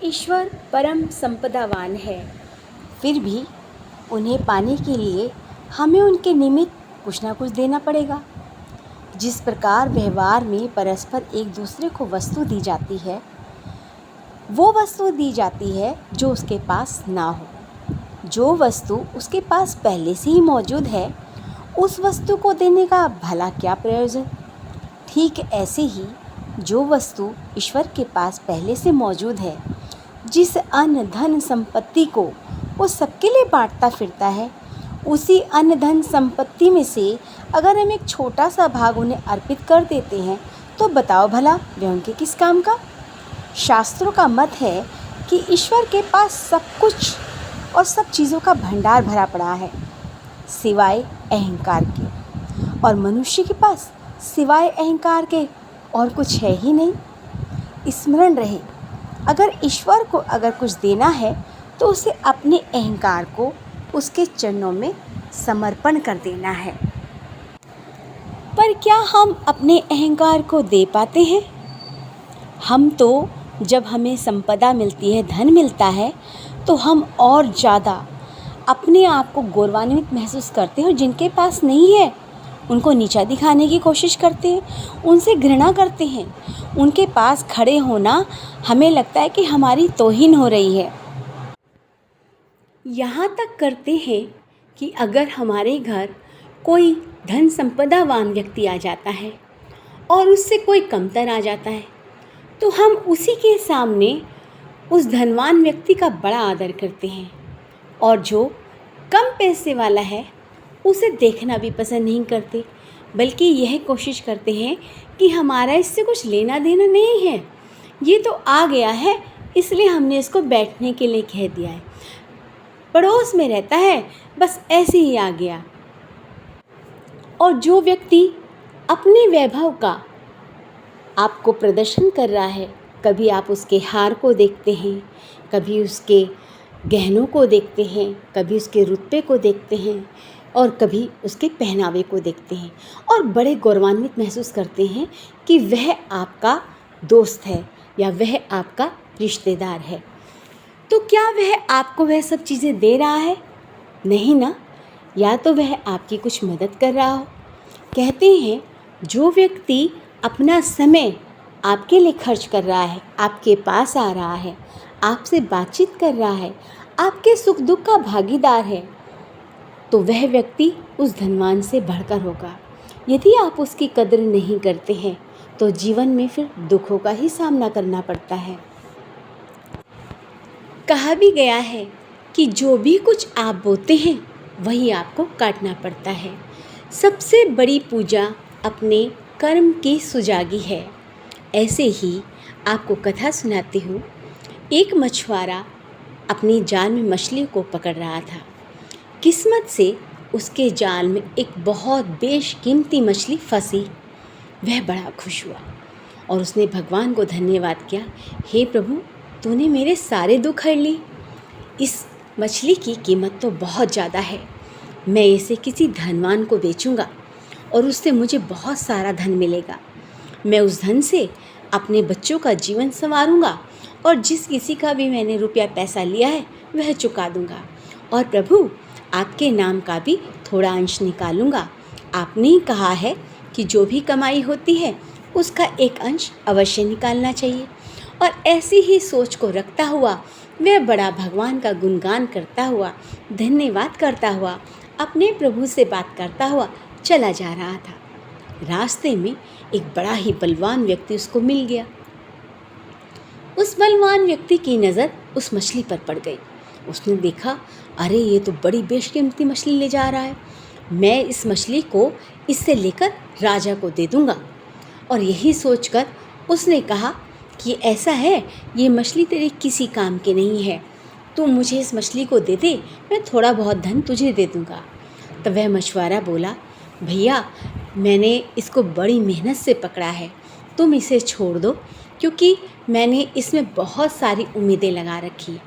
ईश्वर परम संपदावान है, फिर भी उन्हें पाने के लिए हमें उनके निमित्त कुछ ना कुछ देना पड़ेगा। जिस प्रकार व्यवहार में परस्पर एक दूसरे को वस्तु दी जाती है, वो वस्तु दी जाती है जो उसके पास ना हो। जो वस्तु उसके पास पहले से ही मौजूद है, उस वस्तु को देने का भला क्या प्रयोजन। ठीक ऐसे ही जो वस्तु ईश्वर के पास पहले से मौजूद है, जिस अन्न धन संपत्ति को वो सबके लिए बांटता फिरता है, उसी अन्न धन संपत्ति में से अगर हम एक छोटा सा भाग उन्हें अर्पित कर देते हैं तो बताओ भला वह उनके किस काम का। शास्त्रों का मत है कि ईश्वर के पास सब कुछ और सब चीज़ों का भंडार भरा पड़ा है सिवाय अहंकार के, और मनुष्य के पास सिवाय अहंकार के और कुछ है ही नहीं। स्मरण रहे, अगर ईश्वर को अगर कुछ देना है तो उसे अपने अहंकार को उसके चरणों में समर्पण कर देना है। पर क्या हम अपने अहंकार को दे पाते हैं? हम तो जब हमें संपदा मिलती है, धन मिलता है, तो हम और ज़्यादा अपने आप को गौरवान्वित महसूस करते हैं, और जिनके पास नहीं है उनको नीचा दिखाने की कोशिश करते हैं, उनसे घृणा करते हैं। उनके पास खड़े होना हमें लगता है कि हमारी तौहीन हो रही है। यहाँ तक करते हैं कि अगर हमारे घर कोई धन संपदावान व्यक्ति आ जाता है और उससे कोई कमतर आ जाता है, तो हम उसी के सामने उस धनवान व्यक्ति का बड़ा आदर करते हैं, और जो कम पैसे वाला है उसे देखना भी पसंद नहीं करते, बल्कि यह कोशिश करते हैं कि हमारा इससे कुछ लेना देना नहीं है, ये तो आ गया है इसलिए हमने इसको बैठने के लिए कह दिया है, पड़ोस में रहता है बस ऐसे ही आ गया। और जो व्यक्ति अपने वैभव का आपको प्रदर्शन कर रहा है, कभी आप उसके हार को देखते हैं, कभी उसके गहनों को देखते हैं, कभी उसके रुतबे को देखते हैं, और कभी उसके पहनावे को देखते हैं, और बड़े गौरवान्वित महसूस करते हैं कि वह आपका दोस्त है या वह आपका रिश्तेदार है। तो क्या वह आपको वह सब चीज़ें दे रहा है? नहीं ना। या तो वह आपकी कुछ मदद कर रहा हो। कहते हैं जो व्यक्ति अपना समय आपके लिए खर्च कर रहा है, आपके पास आ रहा है, आपसे बातचीत कर रहा है, आपके सुख दुख का भागीदार है, तो वह व्यक्ति उस धनवान से बढ़कर होगा। यदि आप उसकी कदर नहीं करते हैं तो जीवन में फिर दुखों का ही सामना करना पड़ता है। कहा भी गया है कि जो भी कुछ आप बोते हैं वही आपको काटना पड़ता है। सबसे बड़ी पूजा अपने कर्म की सुजागी है। ऐसे ही आपको कथा सुनाती हूँ। एक मछुआरा अपनी जाल में मछली को पकड़ रहा था। किस्मत से उसके जाल में एक बहुत बेशकीमती मछली फंसी। वह बड़ा खुश हुआ और उसने भगवान को धन्यवाद किया, हे प्रभु, तूने मेरे सारे दुख हर ली। इस मछली की कीमत तो बहुत ज़्यादा है, मैं इसे किसी धनवान को बेचूंगा और उससे मुझे बहुत सारा धन मिलेगा। मैं उस धन से अपने बच्चों का जीवन संवारूंगा और जिस किसी का भी मैंने रुपया पैसा लिया है वह चुका दूंगा, और प्रभु आपके नाम का भी थोड़ा अंश निकालूंगा। आपने ही कहा है कि जो भी कमाई होती है उसका एक अंश अवश्य निकालना चाहिए। और ऐसी ही सोच को रखता हुआ वह बड़ा भगवान का गुणगान करता हुआ, धन्यवाद करता हुआ, अपने प्रभु से बात करता हुआ चला जा रहा था। रास्ते में एक बड़ा ही बलवान व्यक्ति उसको मिल गया। उस बलवान व्यक्ति की नज़र उस मछली पर पड़ गई। उसने देखा, अरे ये तो बड़ी बेशकीमती मछली ले जा रहा है, मैं इस मछली को इससे लेकर राजा को दे दूंगा। और यही सोचकर उसने कहा कि ऐसा है, ये मछली तेरे किसी काम की नहीं है, तू मुझे इस मछली को दे दे, मैं थोड़ा बहुत धन तुझे दे दूंगा। तब वह मछुआरा बोला, भैया मैंने इसको बड़ी मेहनत से पकड़ा है, तुम इसे छोड़ दो, क्योंकि मैंने इसमें बहुत सारी उम्मीदें लगा रखी।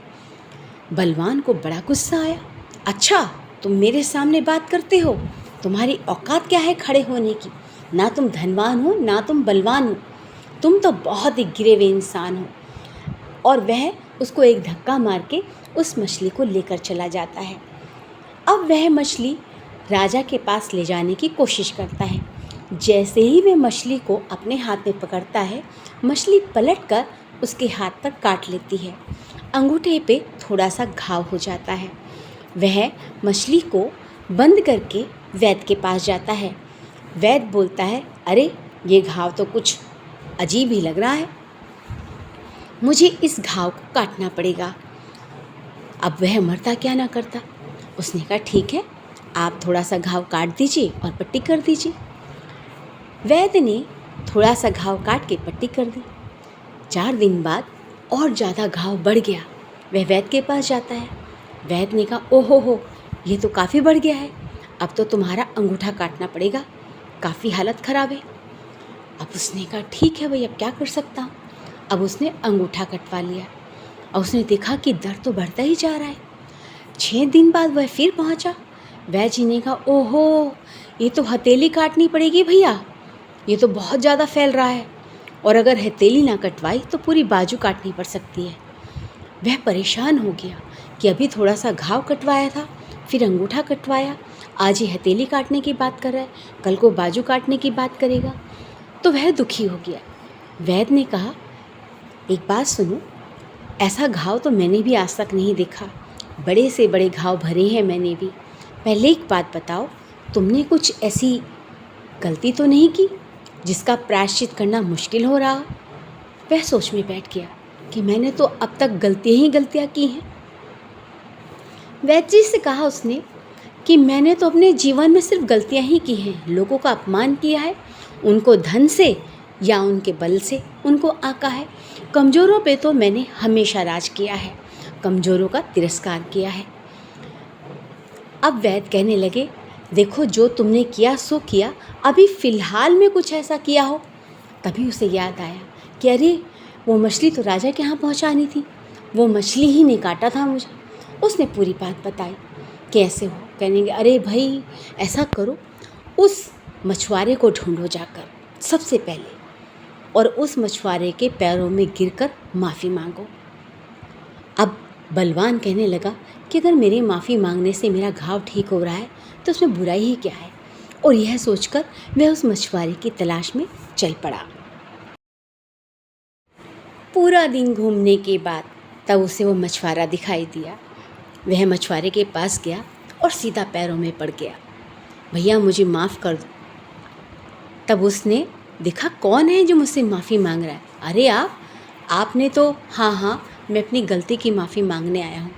बलवान को बड़ा गुस्सा आया, अच्छा तुम मेरे सामने बात करते हो, तुम्हारी औकात क्या है खड़े होने की? ना तुम धनवान हो ना तुम बलवान हो, तुम तो बहुत ही गिरे हुए इंसान हो। और वह उसको एक धक्का मार के उस मछली को लेकर चला जाता है। अब वह मछली राजा के पास ले जाने की कोशिश करता है। जैसे ही वह मछली को अपने हाथ में पकड़ता है, मछली पलटकर उसके हाथ पर काट लेती है। अंगूठे पे थोड़ा सा घाव हो जाता है। वह मछली को बंद करके वैद्य के पास जाता है। वैद्य बोलता है, अरे ये घाव तो कुछ अजीब ही लग रहा है, मुझे इस घाव को काटना पड़ेगा। अब वह मरता क्या ना करता। उसने कहा, ठीक है, आप थोड़ा सा घाव काट दीजिए और पट्टी कर दीजिए। वैद्य ने थोड़ा सा घाव काट के पट्टी कर दी। 4 दिन बाद और ज़्यादा घाव बढ़ गया। वह वैद्य के पास जाता है। वैद्य ने कहा, ओहो हो, ये तो काफ़ी बढ़ गया है, अब तो तुम्हारा अंगूठा काटना पड़ेगा, काफ़ी हालत ख़राब है। अब उसने कहा, ठीक है भाई, अब क्या कर सकता हूँ। अब उसने अंगूठा कटवा लिया और उसने देखा कि दर्द तो बढ़ता ही जा रहा है। 6 दिन बाद वह फिर पहुँचा। वैद्य जी ने कहा, ओहो, ये तो हथेली काटनी पड़ेगी भैया, ये तो बहुत ज़्यादा फैल रहा है, और अगर हथेली ना कटवाई तो पूरी बाजू काटनी पड़ सकती है। वह परेशान हो गया कि अभी थोड़ा सा घाव कटवाया था, फिर अंगूठा कटवाया, आज ही हथेली काटने की बात कर रहा है, कल को बाजू काटने की बात करेगा। तो वह दुखी हो गया। वैद्य ने कहा, एक बात सुनो, ऐसा घाव तो मैंने भी आज तक नहीं देखा, बड़े से बड़े घाव भरे हैं मैंने भी। पहले एक बात बताओ, तुमने कुछ ऐसी गलती तो नहीं की जिसका प्रायश्चित करना मुश्किल हो रहा? वह सोच में बैठ गया कि मैंने तो अब तक गलतियाँ ही गलतियाँ की हैं। वैद्य जी से कहा उसने कि मैंने तो अपने जीवन में सिर्फ गलतियाँ ही की हैं, लोगों का अपमान किया है, उनको धन से या उनके बल से उनको आका है। कमज़ोरों पे तो मैंने हमेशा राज किया है, कमज़ोरों का तिरस्कार किया है। अब वैद्य कहने लगे, देखो जो तुमने किया सो किया, अभी फ़िलहाल में कुछ ऐसा किया हो। तभी उसे याद आया कि अरे वो मछली तो राजा के यहाँ पहुँचानी थी, वो मछली ही ने काटा था मुझे। उसने पूरी बात बताई, कैसे हो। कहने लगे, अरे भाई ऐसा करो, उस मछुआरे को ढूंढो जाकर सबसे पहले, और उस मछुआरे के पैरों में गिरकर माफ़ी मांगो। अब बलवान कहने लगा कि अगर मेरे माफ़ी मांगने से मेरा घाव ठीक हो रहा है तो उसमें बुराई ही क्या है, और यह सोचकर वह उस मछुआरे की तलाश में चल पड़ा। पूरा दिन घूमने के बाद तब उसे वो मछुआरा दिखाई दिया। वह मछुआरे के पास गया और सीधा पैरों में पड़ गया, भैया मुझे माफ़ कर दो। तब उसने देखा कौन है जो मुझसे माफ़ी मांग रहा है। अरे आपने तो, हाँ, मैं अपनी गलती की माफ़ी मांगने आया हूँ,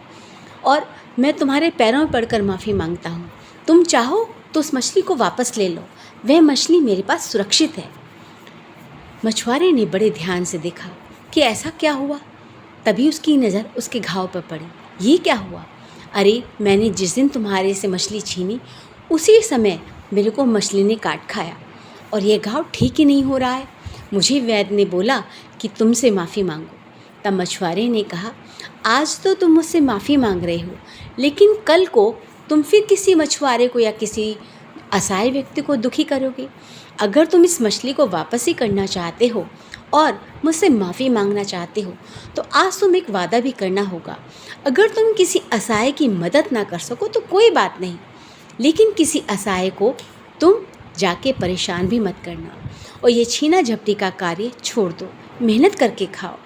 और मैं तुम्हारे पैरों में पड़कर माफ़ी मांगता हूँ। तुम चाहो तो उस मछली को वापस ले लो, वह मछली मेरे पास सुरक्षित है। मछुआरे ने बड़े ध्यान से देखा कि ऐसा क्या हुआ। तभी उसकी नज़र उसके घाव पर पड़ी। ये क्या हुआ? अरे मैंने जिस दिन तुम्हारे से मछली छीनी, उसी समय मेरे को मछली ने काट खाया, और ये घाव ठीक ही नहीं हो रहा है। मुझे वैद्य ने बोला कि तुमसे माफ़ी मांगो। तब मछुआरे ने कहा, आज तो तुम मुझसे माफ़ी मांग रहे हो, लेकिन कल को तुम फिर किसी मछुआरे को या किसी असहाय व्यक्ति को दुखी करोगे। अगर तुम इस मछली को वापस ही करना चाहते हो और मुझसे माफ़ी मांगना चाहते हो, तो आज तुम एक वादा भी करना होगा। अगर तुम किसी असहाय की मदद ना कर सको तो कोई बात नहीं, लेकिन किसी असहाय को तुम जाके परेशान भी मत करना, और ये छीना झपटी का कार्य छोड़ दो, मेहनत करके खाओ।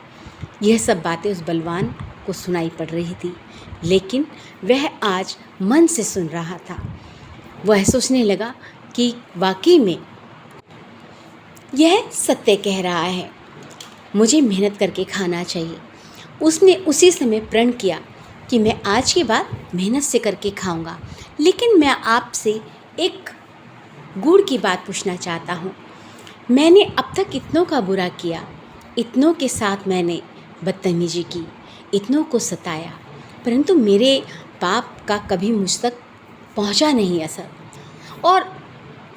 यह सब बातें उस बलवान को सुनाई पड़ रही थी, लेकिन वह आज मन से सुन रहा था। वह सोचने लगा कि वाकई में यह सत्य कह रहा है, मुझे मेहनत करके खाना चाहिए। उसने उसी समय प्रण किया कि मैं आज के बाद मेहनत से करके खाऊंगा। लेकिन मैं आपसे एक गुड़ की बात पूछना चाहता हूँ। मैंने अब तक इतनों का बुरा किया, इतनों के साथ मैंने बदतमीजी की, इतनों को सताया, परंतु मेरे पाप का कभी मुझ तक पहुँचा नहीं असर। और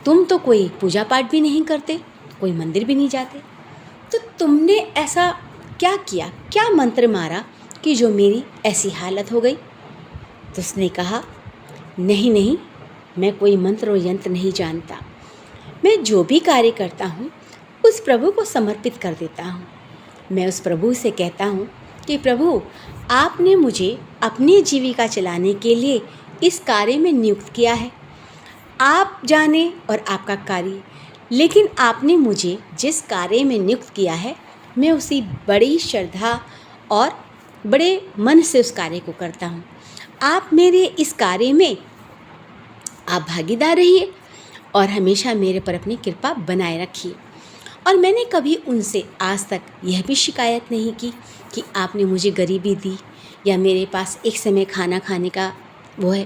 तुम तो कोई पूजा पाठ भी नहीं करते, कोई मंदिर भी नहीं जाते, तो तुमने ऐसा क्या किया, क्या मंत्र मारा कि जो मेरी ऐसी हालत हो गई? तो उसने कहा, नहीं, मैं कोई मंत्र और यंत्र नहीं जानता। मैं जो भी कार्य करता हूँ उस प्रभु को समर्पित कर देता हूँ। मैं उस प्रभु से कहता हूँ कि प्रभु, आपने मुझे अपनी जीविका चलाने के लिए इस कार्य में नियुक्त किया है। आप जाने और आपका कार्य, लेकिन आपने मुझे जिस कार्य में नियुक्त किया है, मैं उसी बड़ी श्रद्धा और बड़े मन से उस कार्य को करता हूँ। आप मेरे इस कार्य में आप भागीदार रहिए और हमेशा मेरे पर अपनी कृपा बनाए रखिए। और मैंने कभी उनसे आज तक यह भी शिकायत नहीं की कि आपने मुझे गरीबी दी या मेरे पास एक समय खाना खाने का वो है।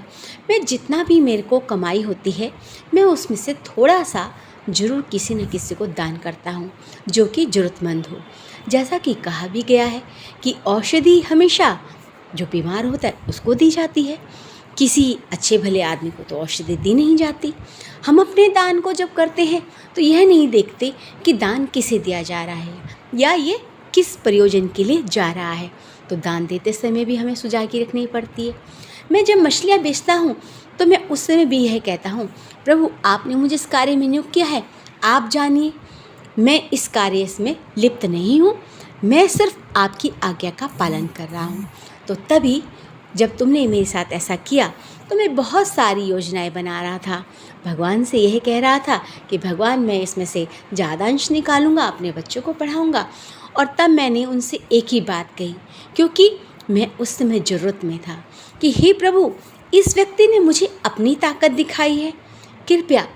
मैं जितना भी मेरे को कमाई होती है, मैं उसमें से थोड़ा सा ज़रूर किसी न किसी को दान करता हूँ जो कि ज़रूरतमंद हो। जैसा कि कहा भी गया है कि औषधि हमेशा जो बीमार होता है उसको दी जाती है, किसी अच्छे भले आदमी को तो औषधि दी नहीं जाती। हम अपने दान को जब करते हैं तो यह नहीं देखते कि दान किसे दिया जा रहा है या ये किस प्रयोजन के लिए जा रहा है। तो दान देते समय भी हमें सुजागी रखनी पड़ती है। मैं जब मछलियाँ बेचता हूँ तो मैं उस समय भी यह कहता हूँ, प्रभु, आपने मुझे इस कार्य में नियुक्त किया है, आप जानिए, मैं इस कार्य में लिप्त नहीं हूँ, मैं सिर्फ आपकी आज्ञा का पालन कर रहा हूँ। तो तभी जब तुमने मेरे साथ ऐसा किया तो मैं बहुत सारी योजनाएं बना रहा था, भगवान से यह कह रहा था कि भगवान, मैं इसमें से ज़्यादा अंश निकालूंगा, अपने बच्चों को पढ़ाऊंगा। और तब मैंने उनसे एक ही बात कही, क्योंकि मैं उस समय ज़रूरत में था, कि हे प्रभु, इस व्यक्ति ने मुझे अपनी ताकत दिखाई है, कृपया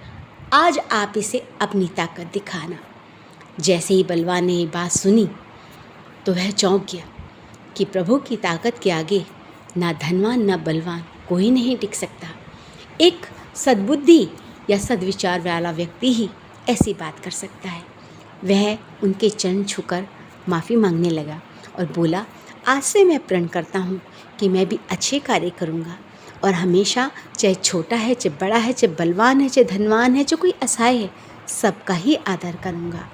आज आप इसे अपनी ताकत दिखाना। जैसे ही बलवान ने ये बात सुनी तो वह चौंक गया कि प्रभु की ताकत के आगे ना धनवान ना बलवान कोई नहीं टिक सकता। एक सद्बुद्धि या सद्विचार वाला व्यक्ति ही ऐसी बात कर सकता है। वह उनके चरण छूकर माफ़ी मांगने लगा और बोला, आज से मैं प्रण करता हूँ कि मैं भी अच्छे कार्य करूँगा और हमेशा, चाहे छोटा है, चाहे बड़ा है, चाहे बलवान है, चाहे धनवान है, चाहे कोई असहाय है, सबका ही आदर करूँगा।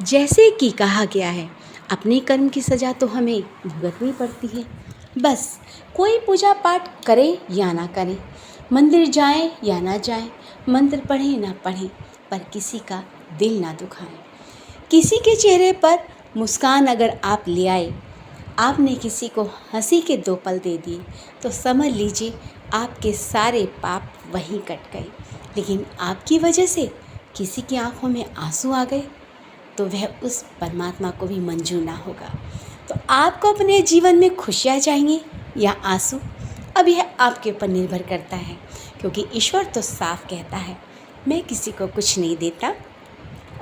जैसे कि कहा गया है, अपने कर्म की सज़ा तो हमें भुगतनी पड़ती है। बस कोई पूजा पाठ करे या ना करे, मंदिर जाएं या ना जाएं, मंत्र पढ़ें ना पढ़ें, पर किसी का दिल ना दुखाएं। किसी के चेहरे पर मुस्कान अगर आप ले आए, आपने किसी को हंसी के 2 पल दे दिए, तो समझ लीजिए आपके सारे पाप वहीं कट गए। लेकिन आपकी वजह से किसी की आंखों में आंसू आ गए तो वह उस परमात्मा को भी मंजूर ना होगा। तो आपको अपने जीवन में खुशियाँ चाहिए या आंसू, अब यह आपके ऊपर निर्भर करता है, क्योंकि ईश्वर तो साफ कहता है, मैं किसी को कुछ नहीं देता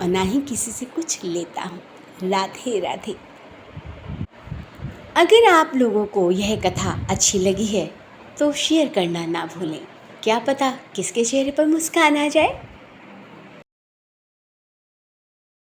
और ना ही किसी से कुछ लेता हूँ। राधे राधे। अगर आप लोगों को यह कथा अच्छी लगी है तो शेयर करना ना भूलें। क्या पता किसके चेहरे पर मुस्कान आ जाए।